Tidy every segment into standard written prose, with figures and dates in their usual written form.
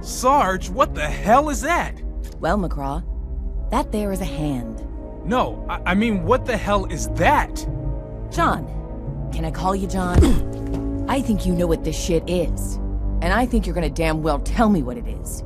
Sarge, what the hell is that? Well, McCraw, that there is a hand. No, I mean, what the hell is that? John. Can I call you John? I think you know what this shit is. And I think you're gonna damn well tell me what it is.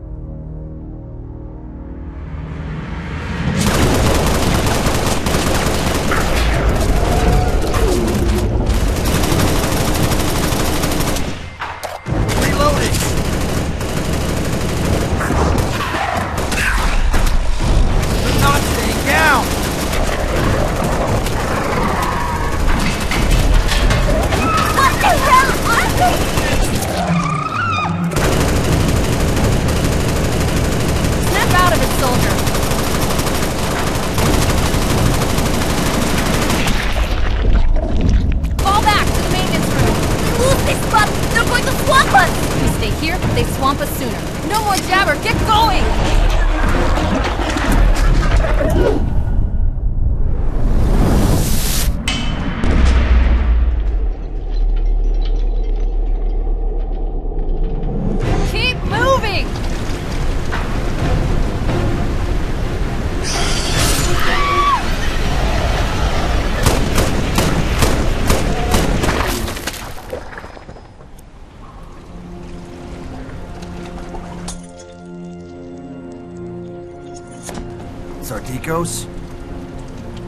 Sardicos?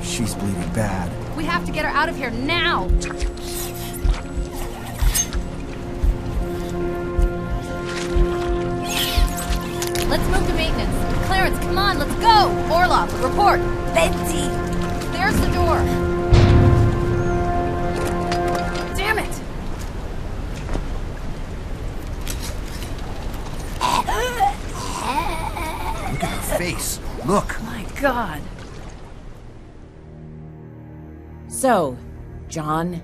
She's bleeding bad. We have to get her out of here now! Let's move to maintenance. Clarence, come on, let's go! Orlov, report! Betty! There's the door. Damn it! Look at her face. Look! My God. So, John,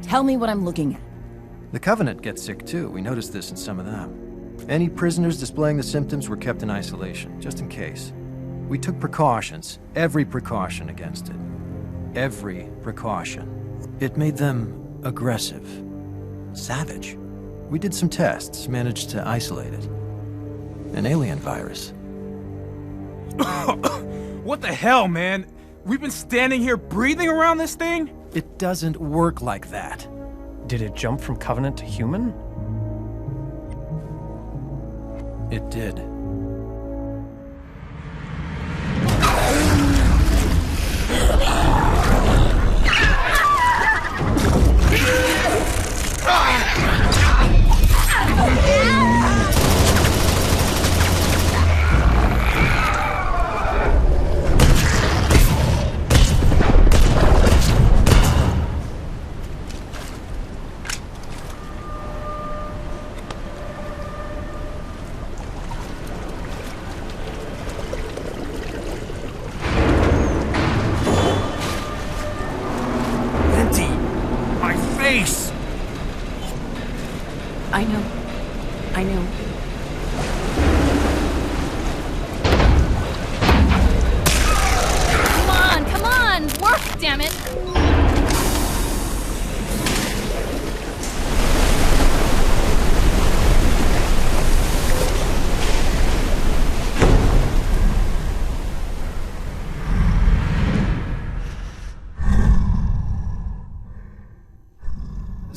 tell me what I'm looking at. The Covenant gets sick too. We noticed this in some of them. Any prisoners displaying the symptoms were kept in isolation, just in case. We took precautions, every precaution against it. Every precaution. It made them aggressive, savage. We did some tests, managed to isolate it. An alien virus. What the hell, man? We've been standing here breathing around this thing? It doesn't work like that. Did it jump from Covenant to human? It did.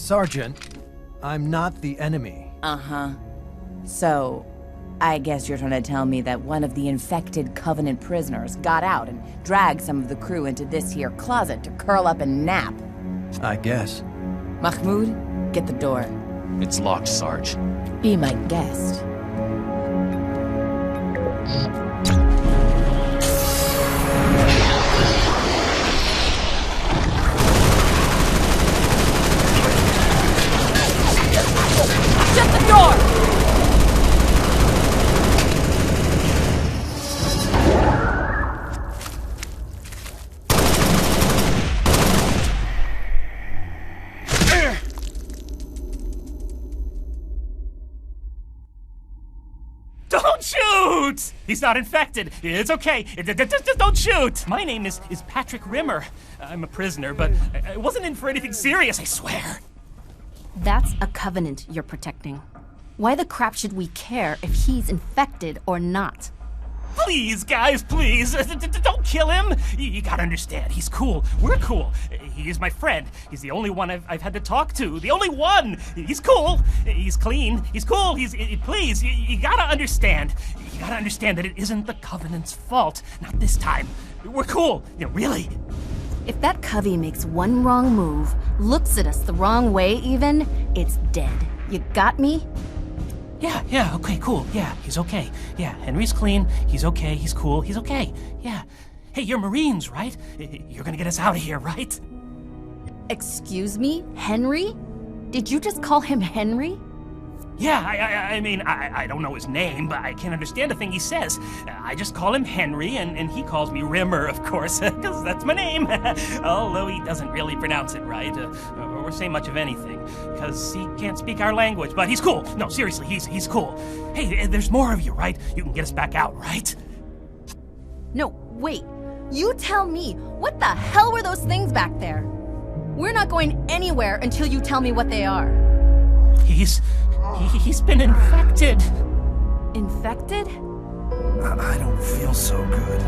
Sergeant, I'm not the enemy. Uh-huh. So, I guess you're trying to tell me that one of the infected Covenant prisoners got out and dragged some of the crew into this here closet to curl up and nap. I guess. Mahmoud, get the door. It's locked, Sarge. Be my guest. Shut the door! Don't shoot! He's not infected. It's okay. Just don't shoot. My name is Patrick Rimmer. I'm a prisoner, but I wasn't in for anything serious, I swear. That's a Covenant you're protecting. Why the crap should we care if he's infected or not? Please, guys, please. Don't kill him. You gotta understand, he's cool. We're cool. He's my friend. He's the only one I've had to talk to. The only one. He's cool. He's clean. He's cool. Please, you gotta understand. You gotta understand that it isn't the Covenant's fault. Not this time. We're cool. Really. If that Covey makes one wrong move, looks at us the wrong way even, it's dead. You got me? Yeah, okay, cool. Yeah, he's okay. Yeah, Henry's clean. He's okay. He's cool. He's okay. Yeah. Hey, you're Marines, right? You're gonna get us out of here, right? Excuse me? Henry? Did you just call him Henry? Yeah, I mean, I don't know his name, but I can't understand a thing he says. I just call him Henry, and he calls me Rimmer, of course, because that's my name. Although he doesn't really pronounce it right, or say much of anything, because he can't speak our language, but he's cool. No, seriously, he's cool. Hey, there's more of you, right? You can get us back out, right? No, wait. You tell me, what the hell were those things back there? We're not going anywhere until you tell me what they are. He's been infected. Infected? I don't feel so good.